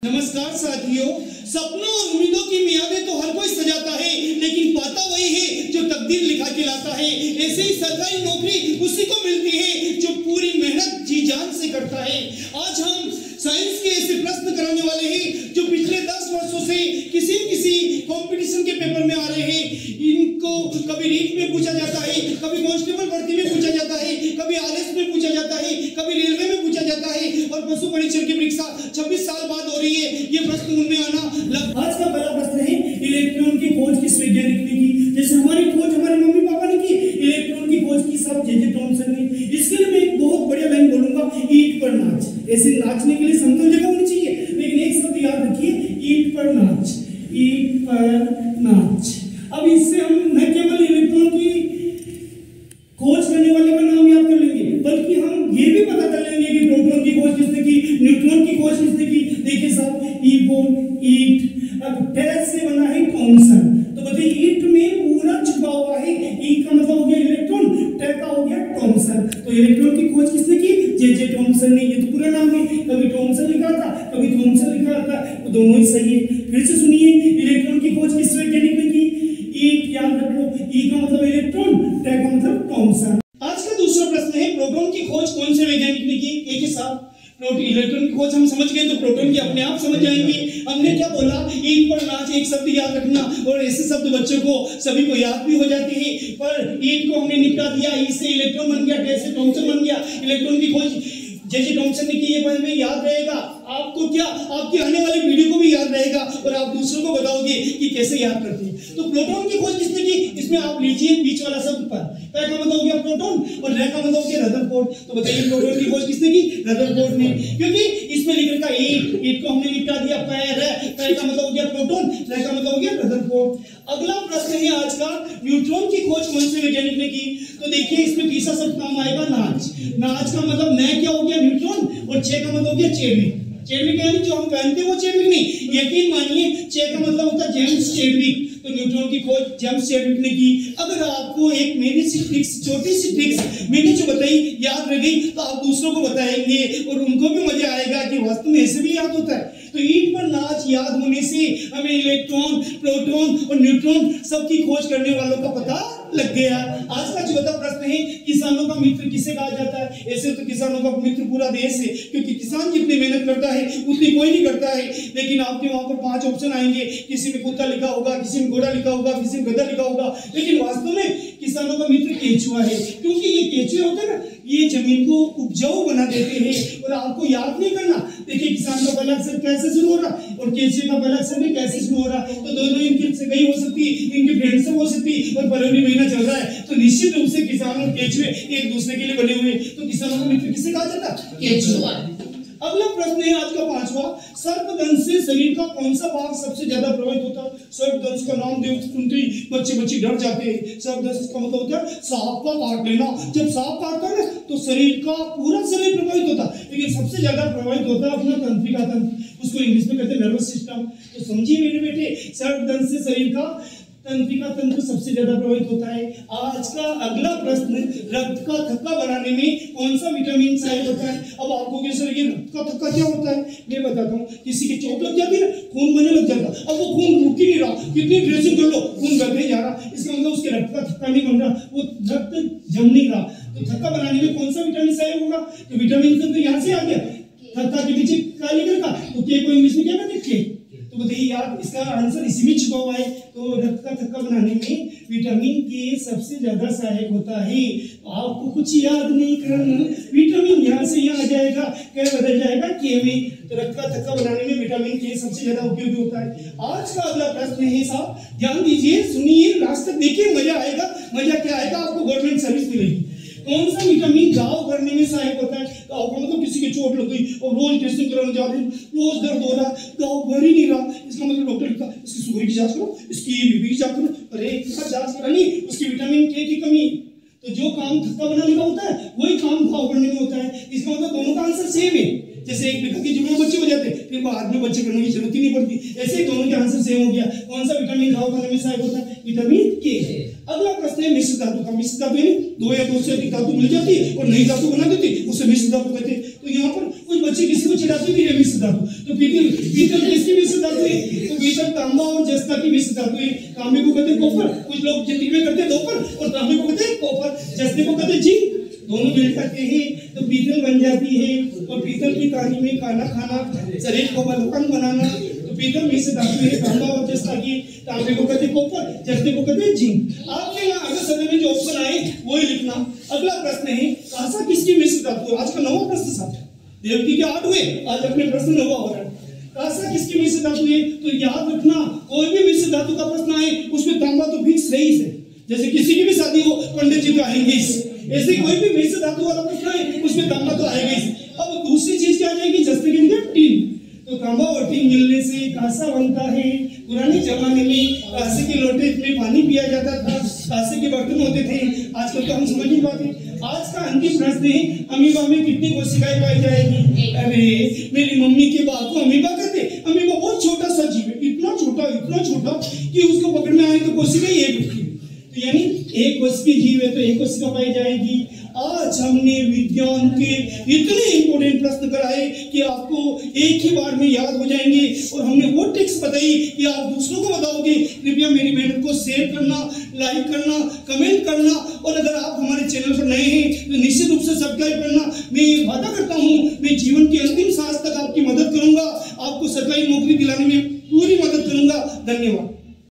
नमस्कार साथियों। सपनों और उम्मीदों की मियादें तो हर कोई सजाता है, लेकिन पाता वही है जो तकदीर लिखा के लाता है। ऐसे ही सरकारी नौकरी उसी को मिलती है जो पूरी मेहनत जी जान से करता है। आज हम साइंस के ऐसे प्रश्न कराने वाले हैं जो पिछले 10 वर्षों से किसी न किसी कंपटीशन के पेपर में आ रहे हैं। इनको कभी रीट में पूछा जाता है, कभी कांस्टेबल भर्ती में पूछा जाता है, कभी आरएस में पूछा जाता है, कभी रेलवे में पूछा जाता है और पशु परीक्षण की परीक्षा 26 साल बाद हो रही है। ये प्रश्न उनमें आना आज का बड़ा प्रश्न है, इलेक्ट्रॉन की खोज किस वैज्ञानिक ने की? जैसे हमारी खोज हमारे मम्मी पापा ने की, इलेक्ट्रॉन की खोज की सब जे.जे. थॉमसन ने। इसके लिए मैं एक बहुत बढ़िया लाइन बोलूंगा, ईंट पर नाच। ऐसे नाचने के लिए समतल जगह होनी चाहिए, लेकिन एक शब्द याद रखिए, ईंट पर नाच, ईंट पर नाच। अब इससे हम न केवल इलेक्ट्रॉन की खोज करने वाले का नाम याद कर लेंगे, बल्कि हम ये भी पता कर लेंगे कि प्रोटॉन की खोज किसने की, न्यूट्रॉन की खोज किसने की। देखिए साहब, ईट, ईट, अब टैस से बना है थॉमसन। तो बताइए, ईट में पूरा छुपा हुआ है, ई का मतलब हो गया इलेक्ट्रॉन, टै का हो गया थॉमसन। तो इलेक्ट्रॉन की खोज किसने की? जे.जे. थॉमसन ने। ये तो पूरा नाम है, कभी थॉमसन लिखा था, कभी थॉमसन लिखा था, तो दोनों ही सही है। फिर से सुनिए, इलेक्ट्रॉन की खोज किस वैज्ञानिक ने की? ईट याद रख लो, ई का मतलब इलेक्ट्रॉन, टै का मतलब थॉमसन। आज का दूसरा प्रश्न है, प्रोटॉन की खोज कौन से वैज्ञानिक ने की? एक ही साथ इलेक्ट्रॉन की खोज हम समझ गए, तो प्रोटॉन की अपने आप समझ जाएंगे। हमने क्या बोला, ईंट पर नाच, एक शब्द याद रखना, और ऐसे शब्द बच्चों को सभी को याद भी हो जाते हैं। पर ईंट को हमने निपटा दिया, ई से इलेक्ट्रॉन बन गया, टै से थॉमसन बन गया। इलेक्ट्रॉन की खोज जे.जे. थॉमसन ने की, ये बात में याद रहेगा आपको, क्या आपकी आने वाली पीढ़ी को भी याद रहेगा और आप दूसरों को बताओगे कि कैसे याद करते हैं। तो प्रोटॉन की खोज किसने की? इसमें आप लीजिए बीच वाला शब्द पर, पै का मतलब हो गया प्रोटॉन और रै का मतलब हो गया रदरफोर्ड। तो बताइए, प्रोटॉन की खोज किसने की? रदरफोर्ड ने। क्योंकि इसमें लिख रखा ईट, ईट को हमने निपटा दिया, पै का मतलब हो गया प्रोटॉन, रै का मतलब हो गया रदरफोर्ड। अगला प्रश्न है आज का, न्यूट्रॉन की खोज कौन से वैज्ञानिक ने की? तो देखिए, इसमें तीसरा शब्द काम आएगा नाच। नाच का मतलब नया क्या हो गया? न्यूट्रॉन, और छे का मतलब हो गया चेडविक। चेडविक यानी जो हम पहनते हैं वो चेडविक नहीं, यकीन मानिए, छे का मतलब होता है जेम्स चेडविक। तो न्यूट्रॉन की खोज जेम्स चेडविक ने की। अगर आपको एक मिनी सी ट्रिक्स, छोटी सी ट्रिक्स मैंने जो बताई याद रह गई, तो आप दूसरों को बताएंगे और उनको भी मजा आएगा कि वास्तव में ऐसे भी याद होता है। तो ईंट पर नाच याद होने से हमें इलेक्ट्रॉन, प्रोटॉन और न्यूट्रॉन सबकी खोज करने वालों का पता लग गया। आज का चौथा प्रश्न है, किसानों का मित्र किसे कहा जाता है? ऐसे तो किसानों का मित्र पूरा देश है, क्योंकि किसान जितनी मेहनत करता है उतनी कोई नहीं करता है। लेकिन आपके वहां पर 5 ऑप्शन आएंगे, किसी में कुत्ता लिखा होगा, किसी में घोड़ा लिखा होगा, किसी में गधा लिखा होगा, लेकिन वास्तव में किसानों का मित्र केंचुआ है। क्योंकि ये केंचुए होते हैं ना, ये जमीन को उपजाऊ बना देते हैं। और आपको याद नहीं करना, देखिए किसान का पहला अक्षर कैसे शुरू हो रहा और केंचुए का पहला अक्षर भी कैसे शुरू हो रहा, तो दोनों इनकी से गई हो सकती, इनकी फ्रेंडशिप हो सकती, और फरवरी महीना चल रहा है, तो निश्चित रूप से किसान और केंचुए एक दूसरे के लिए बने हुए। तो किसानों का मित्र किसे कहा जाता? केंचुआ। अगला प्रश्न है आज का 5वां, सर्पदंश से शरीर का कौन सा भाग सबसे ज्यादा प्रभावित होता है? सर्पदंश का नाम सुनते ही बच्चे डर जाते हैं। सर्पदंश का मतलब होता है सांप का काट लेना। जब सांप काटता है ना, तो शरीर का पूरा शरीर प्रभावित होता है, लेकिन सबसे ज्यादा प्रभावित होता है अपना तंत्रिका तंत्र, उसको इंग्लिश में कहते हैं नर्वस सिस्टम। तो समझिए मेरे बेटे, सर्पदंश से शरीर का तंत्रिका तंत्र सबसे ज्यादा प्रभावित होता है। आज का अगला प्रश्न, रक्त का थक्का बनाने में कौन सा विटामिन सहायक होता है? अब आपको क्या सर, ये रक्त का थक्का क्या होता है? मैं बताता हूँ। किसी की चोट लग जाती है ना, खून बनने लग जाता, अब वो खून रुक ही नहीं रहा, कितनी ड्रेसिंग कर लो खून बहते ही जा रहा, इसका मतलब उसके रक्त का थक्का नहीं बन रहा, वो रक्त जम नहीं रहा। तो थक्का बनाने में कौन सा विटामिन सहायक होगा? तो विटामिन तो यहाँ से आ गया, थक्का के पीछे क्या लिख रखा, तो के को इंग्लिश में क्या कहते हैं? तो बताइए यार, इसका आंसर इसी में छुपा हुआ है। तो रक्त का थक्का बनाने में विटामिन के सबसे ज्यादा सहायक होता है। तो आपको कुछ याद नहीं करना, विटामिन यहाँ से यहाँ आ जाएगा, क्या बदल जाएगा के में। तो रक्त का थक्का बनाने में विटामिन के सबसे ज्यादा उपयोगी होता है। आज का अगला प्रश्न है साहब, ध्यान दीजिए, सुनिए, लास्ट तक देखिए, मजा आएगा। मजा क्या आएगा, आपको गवर्नमेंट सर्विस मिलेगी। कौन सा विटामिन घाव करने में सहायक होता है? घाव का मतलब किसी की चोट लग गई और रोज टेस्टिंग कराने जा रहे हैं, रोज दर्द हो रहा, घाव भर ही नहीं रहा, इसका मतलब डॉक्टर लिखा इसकी शुगर की जांच करो, इसकी बीपी की जांच करो, अरे इसका जांच करानी, उसकी विटामिन के की कमी। तो जो काम थक्का बनाने का होता है वही काम घाव करने में होता है। इसका मतलब दोनों का आंसर सेम है। जैसे एक लिखा कि जुड़वा बच्चे हो जाते, फिर बाद में बच्चे करने की जरूरत ही नहीं पड़ती, ऐसे दोनों के आंसर सेम हो गया। कौन सा विटामिन घाव करने में सहायक होता है? विटामिन के। अगला प्रश्न है मिश्र धातु का। मिश्र धातु यानी 2 या 2 से अधिक धातु मिल जाती है और नई धातु बना देती है, उसे मिश्र धातु कहते हैं। तो यहाँ पर कुछ बच्चे किसी को चिढ़ाते भी है मिश्र धातु, तो फिर पीतल किसकी मिश्र धातु है? तो पीतल तांबा और जस्ता की मिश्र धातु है। तांबे को कहते हैं कॉपर, कुछ लोग जिंदगी में करते हैं दोपर, और तांबे को कहते हैं कॉपर, जस्ते को कहते हैं जिंक। दोनों मिल करके ही तो पीतल बन जाती है। और पीतल की कहानी में खाना खाना, शरीर को बलवान बनाना, तो पीतल मिश्र धातु है। तांबा और जस्ता की, तांबे को कहते हैं कॉपर, जस्ते को कहते हैं जिंक। आपके यहाँ अगर समय में जो ऑप्शन आए वही लिखना। अगला प्रश्न है कांसा किसकी मिश्र धातु है? आज का 9वां प्रश्न साहब, देवकी के 8 हुए, आज अपने प्रश्न 9वां हो रहा है। कांसा किसकी मिश्र धातु है? तो याद रखना, कोई भी मिश्र धातु का प्रश्न आए उसमें तांबा तो फिक्स रही है। जैसे किसी की भी शादी हो, पंडित जी तो आएंगे, ऐसे कोई भी मिश्र धातु वाला प्रश्न आए उसमें तांबा तो आएगा ही। अब दूसरी चीज क्या आ जाएगी? जस्ते के लिए टीन। तो तांबा और टीन मिलने से कांसा बनता है। पुराने जमाने में कांसे के लोटे में पानी पिया जाता था, कांसे के बर्तन होते थे, आजकल तो हम समझ नहीं पाते। आज का अंतिम प्रश्न है अमीबा में कितनी कोशिकाएं पाई जाएगी? अरे मेरी मम्मी के बाप को अमीबा कहते। अमीबा बहुत छोटा सा जीव है, इतना छोटा कि उसको पकड़ने आए तो कोशिका ही एक उठती है। तो यानी एक कोशिकीय जीव है तो एक कोशिका पाई जाएगी। आज हमने विज्ञान के इतने इंपोर्टेंट प्रश्न कराए कि आपको एक ही बार में याद हो जाएंगे, और हमने वो टिप्स बताई कि आप दूसरों को बताओगे। कृपया मेरी मेहनत को शेयर करना, लाइक करना, कमेंट करना, और अगर आप हमारे चैनल पर नए हैं तो निश्चित रूप से सब्सक्राइब करना। मैं वादा करता हूँ मैं जीवन के अंतिम सांस तक आपकी मदद करूंगा, आपको सरकारी